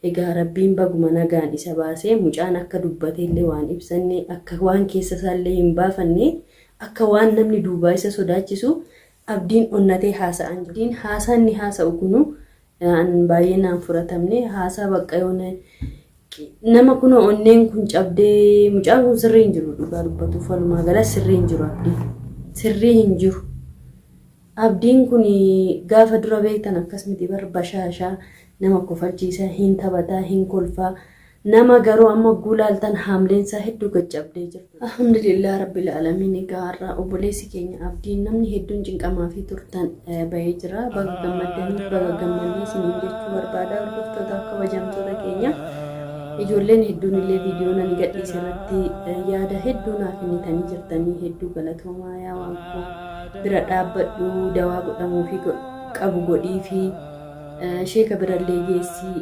egaa rabbiin baguma nagaan isa baasee mucaan akka dubbate illee waan ibsanne akka waan keessa isaallee hin baafanne akka waan namni duubaa isa sodaachisu abdiin onnatee haasa'an abdiin haasaan ni haasa'u kunu an baay'ee naan furatamne haasaa bakka yoona nama kuno onneen kun cabdee mucaan kun sirrii hin jiru dhugaa dubbatu falumaa gala sirrii hin jiru abdiin sirrii hin jiru abdiin kun gaafa dura beektan akkasumatti barbashaashaa nama kofalchiisa hin taphataa hin kolfaa nama garuu amma guulaaltan haamleensaa hedduu gaccabdee jirtu alhamdulillah rabbil alamin gaarraa obboleessi keenya abdiin namni hedduun cinqamaa fi turtan bahee jira baga gammadanii baga gammannee isiniin jechuu barbaada hordoftoota kabajamtoota keenya ijoolleen hedduun illee viidiyoo nan gadhiise irratti yaada hedduu naaf kennitanii jirtanii hedduu galatoomaa yaa waanko bira dhaabbadhu dawaa godhamuu fi qabu godhii fi sheeka birallee geessii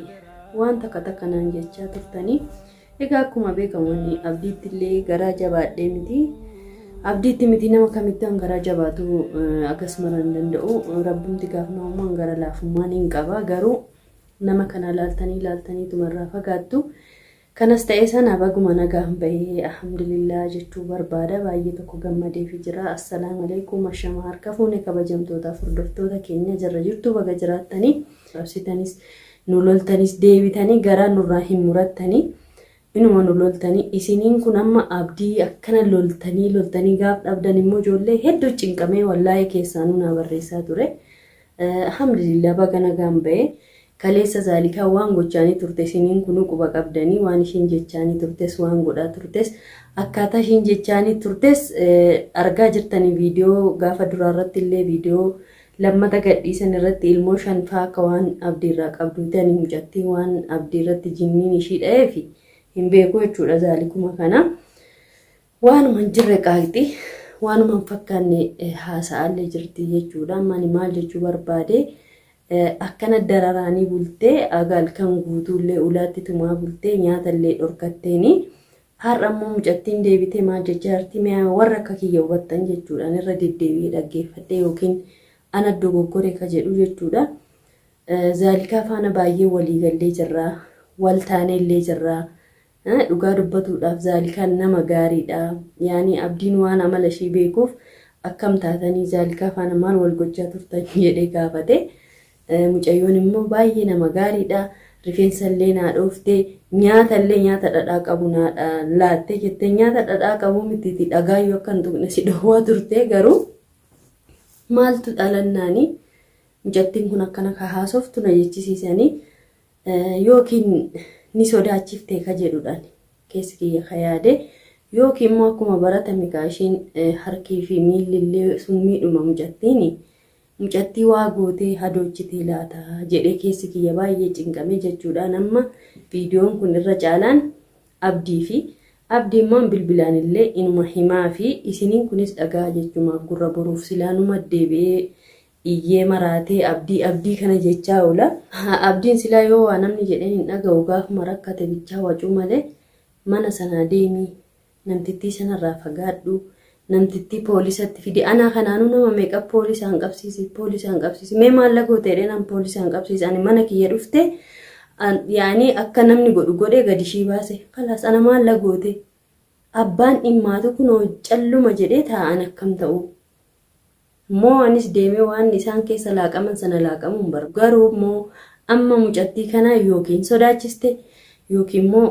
waan takka naan jechaa turtanii egaa akkuma beekamu abdiitti illee garaa jabaadhee miti abdiitti miti nama kamittaan garaa jabaatu akkasuma hin danda'u rabbumti gaafnaa gara laafummaan hin qaba garuu nama kana laaltanii tumarraa fagaattu kanas ta'ee sana baguma nagaan bahee alhamdulillah jechuu barbaada baay'ee tokko gammadee fi jira assalaamu alaykum ashama harka fuune kabajamtoota hordoftoota keenya jirra jirtu baga jiraattanii qabsitanis nu loltanis deebitanii garaa nurraa hin murattanii inuma nu loltanii isiniin kun amma abdii akkana loltanii gaaf dhabdan immoo ijoollee hedduu cinqamee wallahi keessaanuu na barreessaa ture alhamdulillah baga nagaan bahee kaleessa zaalikaa waan gochaanii turte isiniin kun quba qabdanii waan ishiin jechaanii turtes waan godhaa turtes akkaataa ishiin jechaanii turtes argaa jirtanii viidiyoo gaafa duraarratti illee viidiyoo lammata gadhiisan irratti ilmoo shanfaa akka waan abdiirraa qabduutanii mucattii waan abdiirratti jinniin ishii dha'ee fi hin beeku jechuudha zaalikuma kana waanuma hin jirre qaaqxi waanuma hin fakkaanne haasa'allee jirti jechuudha mani maal jechuu barbaade akkana dararaanii bultee agal kan guutuullee ulaatti tumaa bultee nyaatallee dhorkatteeni har'a ammoo mucattiin deebitee maal jechaa jirti mi'a warra akka kiyya hubattan jechuudhaan irra deddeebi'ee dhaggeeffadhe yookiin ana dogoggore ka jedhu jechuudha zaalikaa faana baay'ee walii gallee jirra wal taaneellee jirra dhugaa dubbatuudhaaf zaalikaan nama gaariidha yaani abdiin waan amala ishii beekuuf akkam taatanii zaalikaa faana maal wal gochaa turtan jedhee gaafate mucayyoon immoo baay'ee nama gaariidha rifeensallee naa dhooftee nyaatallee nyaata dhadhaa qabu naa laattee jettee nyaata dhadhaa qabu mitiiti dhagaayyuu akka hin tuqne si dhowwaa turte garuu maaltu dhalannaani mucattiin kun akkana ka haasoftu na jechisiisanii yookiin ni sodaachiftee ka jedhudhaan keessi kiyya ka yaade yookiin immoo akkuma baratame kaashiin harkii fi miillillee sun miidhuma mucattii waa gootee hadoochitee laata jedhee keessi kiyya baay'ee cinqame jechuudhaan amma viidiyoon kun irra caalaan abdii fi abdiimmaan bilbilaan illee inuma himaa fi isiniin kunis dhagaa jechuumaaf gurra boruuf silaanuma deebi'ee iyyee maraatee abdii kana jechaa oola abdiin silaa yoo waa namni jedheen hin dhaga'u gaafuma rakkate bichaa wacuu malee mana sanaa deemii namtittii sanarraa fagaadhu namtittii poolisatti fidi ana kanaanu nama meeqa poolisaan qabsiisi mee maallaqoo ta'ee nam poolisaan qabsiisani mana kiyya dhufte yaani akka namni godhee gadi shii baase kalaas ana maallaqoote abbaan dhimmaatu kunoo calluma jedhee taa'an akkam ta'u moo anis deemee waan isaan keessa laaqaman sana laaqamuun baru garuu moo amma mucattii kana yookiin sodaachiste yookiin moo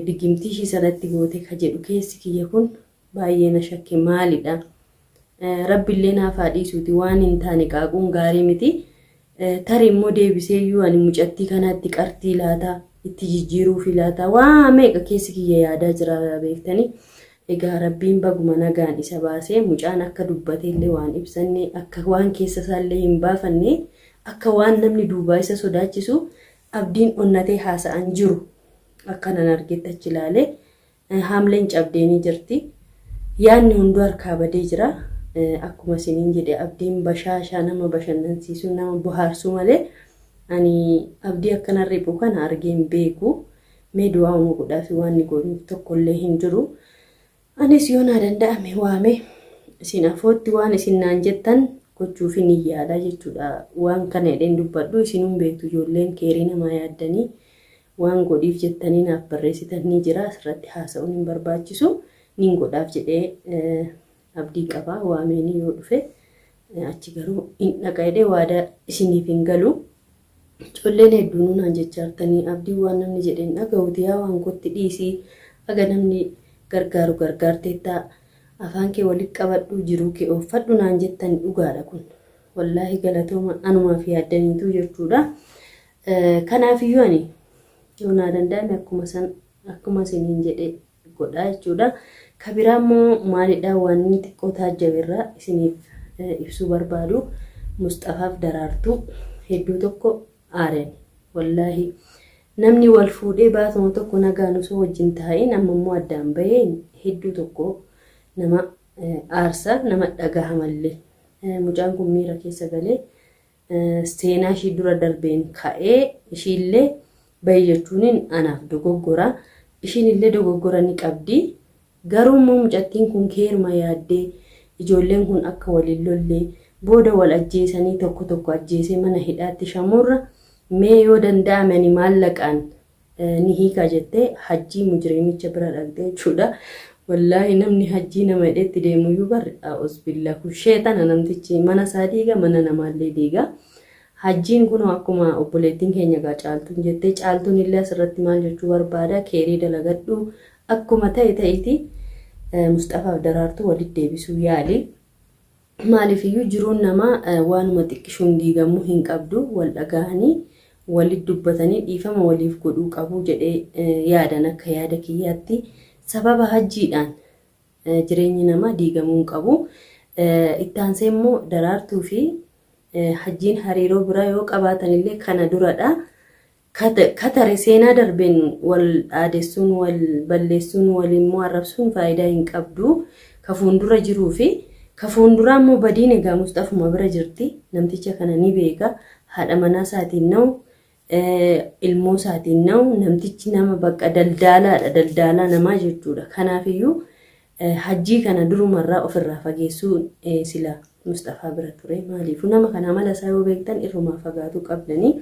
digimtii ishii sanatti goote ka jedhu keessi kiyya kun baay'ee na shakke maalidha rabbillee naaf haadhiisuuti waan hin taane qaaquun gaarii miti tarii immoo deebisee iyyuu ani mucattii kanatti qartii laata itti jijjiiruuf laata waa meeqa keessi kiyya yaadaa jira beektanii egaa rabbiin baguma nagaan isa baasee mucaan akka dubbate illee waan ibsanne akka waan keessa isaallee hin baafanne akka waan namni duubaa isa sodaachisu abdiin onnatee haasa'an jiru akkanan argetti achi ilaalee haamleen cabdeenii jirti yaanni hundu harkaa badee jira akkuma isiniin jedhe abdiin bashaashaa nama bashannansiisu nama bohaarsuu malee ani abdii akkana riphuu kana argeen beeku mee du'aa uuma godhaaf waan ni godhuuf tokkollee hin jiru anis yoo naa danda'ame waame isin afootti waan isin naan jettan gochuuf ni yaada jechuudha waan kana jedheen dubbadhu isinun beektu ijoolleen keerii namaa yaaddanii waan godhiif jettanii naaf barreessitanii jira asirratti haasa'uun hin barbaachisu nin godhaaf jedhee abdii qaba waameenii yoo dhufe achi garuu hin dhaqaydee waada isiniif hin galu ijoolleen hedduun naan jechaartanii abdii waan namni jedheen dhaga'uuti yaa waan gotti dhiisii aga namni gargaaru gargaarteettaa afaan kee walitti qabadhu jiruu kee uffadhu naan jettanii dhugaadha kun wallaahi galatooma anumaaf yaaddaniitu jechuudha. Kanaafiyyuu ani yoonaa danda'ame akkuma isiniin jedhe godhaa jechuudha. Kabiraa immoo maalidhaa waan inni xiqqoo taajjabeerraa isiniif ibsuu barbaadu Mustafaaf Daraartuu hedduu tokko aareen wallaahi namni wal fuudhee baatuma tokko nagaan osoo wajjin taa'een amma immoo addaan bahee hedduu tokko nama aarsa nama dhagahamallee mucaan kun miira keessa galee seenaa ishii dura darbeen ka'ee ishiillee bahi jechuun anaaf dogoggora ishiinillee dogoggora ni qabdi garuu immoo mucattiin kun keeruma yaaddee ijoolleen kun akka waliin lollee booda wal ajjeesanii tokko ajjeesee mana hidhaatti shamurra mee yoo danda'amani maallaqaan ni hiika jettee hajjii mujrimicha bira dhaqxee jechuudha. Wallahi namni hajjii nama hidheetti deemuyyuu barri usbillah kun sheexana namtichi mana isaa diiga mana namaallee diiga. Hajjiin kun akkuma obboleettiin keenya gaa caaltuun jettee caaltuun illee asirratti maal jechuu barbaada keerii dalagadhu akkuma ta'iti Mustafaaf Daraartuu walitti deebisuu yaali. Maaliifiyyuu jiruun namaa waanuma xiqqishuun diigamuu hin qabdu wal dhagahanii walitti dubbatanii dhiifama waliif godhuu qabu jedhee yaadan akka yaada kiyyaatti sababa hajjiidhaan jireenyi namaa diigamuu hin qabu. Itti aansee immoo Daraartuu fi hajjiin hariiroo biraa yoo qabaatanillee kana duradha. Katare seenaa darbeen wal dhaadessuun wal balleessuun walimmoo arrabsuun faayidaa hin qabdu ka fuuldura jiruu fi ka fuulduraa immoo badiin egaa Mustafuma bira jirti namticha kana ni beeka haadha manaa isaatiin na'u ilmoo isaatiin na'u namtichi nama bakka daldaalaa namaa jechuudha. Kanaafiyyuu hajjii kana durumarraa ofirraa fageessuu sila Mustafaa bira ture maaliifuu nama kana mala isaa yoo beektan irrumaa fagaatu qabdanii.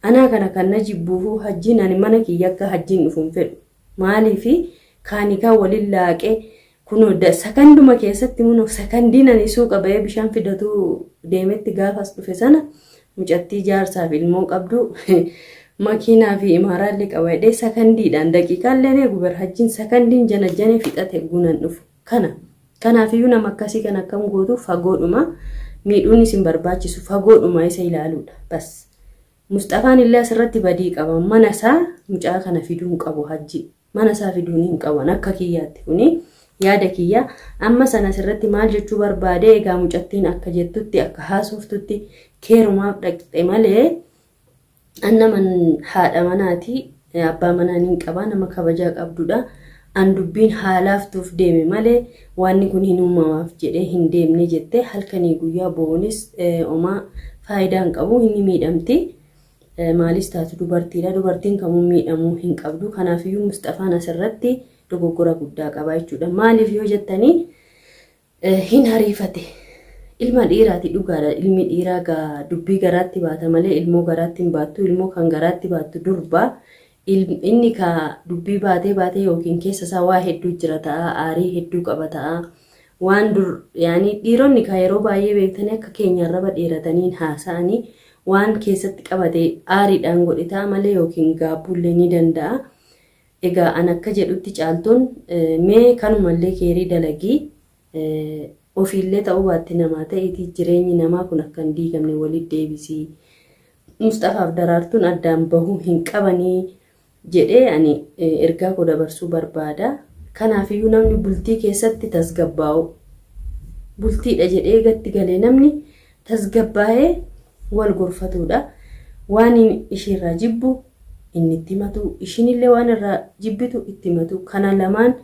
Ana kana kan najibbuufu hajjiin ani mana kiyya akka hajjiin dhufuun fedhu maaliifi kaanikaa waliin laaqee kunoo sakanduma keessatti munoo sakandiin ani suuqa bahee bishaan fidatu deemetti gaafas dhufe sana mucattii jaarsaaf ilmoo qabdu makiinaa fi imaaraallee qabadhee sakandiidhaan daqiiqaallee eegu bar hajjiin sakandiin janajjanee fixate guunan dhufu kanaafiyyuu nama akkasii kan akkam gootu fagoodhuma miidhuun isin barbaachisu fagoodhuma isa ilaaluudha bas. Mustafaan illee asirratti badii qaba mana isaa mucaa kana fiduun qabu hajji mana isaa fiduun hin qaban akka kiyyaatti kuni yaada kiyya amma sana asirratti maal jechuu barbaade egaa mucattiin akka jettutti akka haasoftutti keerumaaf dhaqxe malee annaman haadha manaati abbaa manaa hin qaba nama kabajaa qabdudha an dubbiin haalaaftuuf deeme malee wanni kun hin uumamaaf jedhee hin deemne jette halkanii guyyaa boonis oma faayidaan qabu hin miidhamti. Maalis taatu dubartiidha dubartiin kamuu miidhamuu hin qabdu kanaafiyyuu Mustafaan asirratti dogoggora guddaa qaba jechuudha. Maaliif yoo jettanii hin hariifate ilma dhiiraati dhugaadha ilmi dhiiraa gaa dubbii garaatti baata malee ilmoo garaatti hin baattu ilmoo kan garaatti baattu durba inni ka dubbii baatee yookiin keessa isaa waa hedduu jira ta'a aarii hedduu qaba ta'a waan dur yaani dhiironni ka yeroo baay'ee beektanii akka keenyarra dheerataniin haasa'anii waan keessatti qabate aariidhaan godhitaa malee yookiin gaabbuullee ni danda'a. Egaa an akka jedhutti caaltuun mee kanumallee keerii dalagii ofiillee ta'uu baatti namaa ta'eeti jireenyi namaa kun akka hin diigamne walitti deebisii. Mustafaaf Daraartuun addaan bahuu hin qabanii jedhee ani ergaa koo dabarsuu barbaada. Kanaafiyyuu namni bultii keessatti tasgabbaa'u bultiidha jedhee gatti galee namni tasgabbaa'ee wal gorfatudha waan ishiirraa jibbu inni itti himatu ishiinillee waan irraa jibbitu itti himatu kana lamaan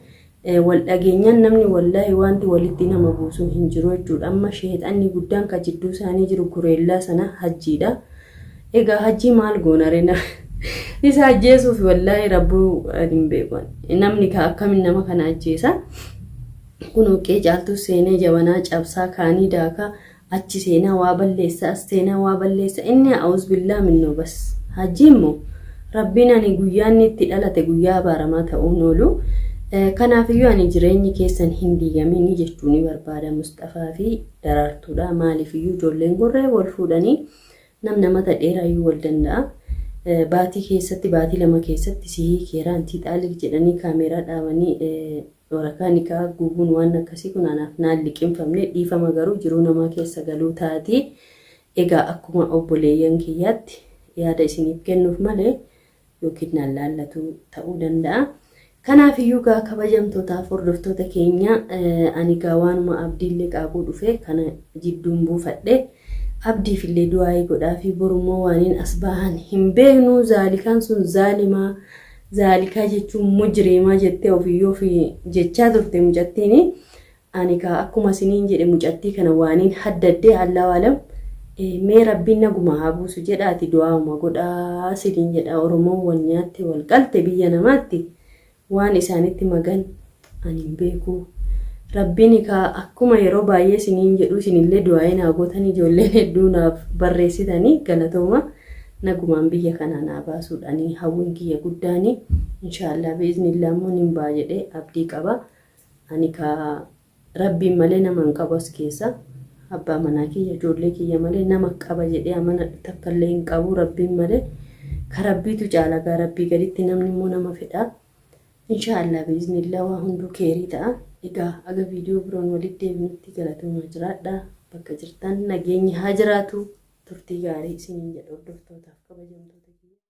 wal dhageenyaan namni wallaahi wanti walitti nama buusuu hin jiru jechuudha. Amma sheexanni guddaan ka jidduu isaanii jiru gureellaa sana hajjiidha. Egaa hajjii maal goonarena isa ajjeesuuf wallaahi rabbuu hin beekan namni ka akkamiin nama kana ajjeesa kun oqqee caaltuu seenee jabanaa cabsaa kaanii daakaa achi seenaa waa balleessa as seenaa waa balleessa inni a'uuz billaa minnoo bas hajjiin moo rabbiin ani guyyaan itti dhalate guyyaa baaramaa ta'uun oolu. Kanaafiyyuu ani jireenyi keessan hin diigamin jechuun barbaada Mustafaa fi Daraartuudha. Maaliifiyyuu ijoolleen gurree wal fuudhanii nama dheeraayyuu wal danda'a. Baatii keessatti baatii lama keessatti sihii keeraan tiixaalee jedhanii kaameeraa dhaabanii waraqaan nikaa gubuun waan akkasii kun anaaf naan liqinfamne dhiifama garuu jiruu namaa keessa galuu taati. Egaa akkuma obboleeyyan kiyyaatti yaada isiniif kennuuf malee yookiin naan laallatu ta'uu danda'a. Kanaafiyyuu gaa kabajamtootaaf hordoftoota keenya ani gaa waanuma abdiillee qaabuu dhufe kana jidduun buufadhe. Abdiifillee du'aa godhaa fi borummoo waaniin as bahan hin beeknu. Zaalikaan sun zaalimaa. Zaalikaa jechuun mujrimaa jettee ofiyyoo fi jechaa turte mucattiin. Ani kaa akkuma isiniin jedhe mucattii kana waaniin haddaddee Allahu alam. Mee rabbiin naguma haa buusu jedhaati du'auma godhaa isiniin jedha. Oromoon wal nyaatte wal qalte biyya namaatti waan isaanitti magan ani hin beeku. Rabbiin kaa akkuma yeroo baay'ee isiniin jedhu isinillee du'aa naa gootan ijoolleen hedduu naaf barreessitanii galatooma. Nagumaan biyya kana naa baasuudhaanii hawwiin kiyya guddaanii inshaallah biiznillah immoo nin ba'a jedhee abdii qaba. Ani kaa rabbiin malee nama hin qabu as keessa. Abbaa manaa kiyya ijoollee kiyya malee nama qaba jedhee amana takkallee hin qabu rabbiin malee. Ka rabbiitu caala gaa rabbii gaditti namni immoo nama fedha. Inshaallah biiznillah waa hunduu keerii ta'a. Egaa aga viidiyoo biroon walitti deebinutti galatoomaa jiraadha. Bakka jirtan nageenyi haa jiraatu. Turtii gaarii isiniin jedha hordoftootaaf kabajamtoota.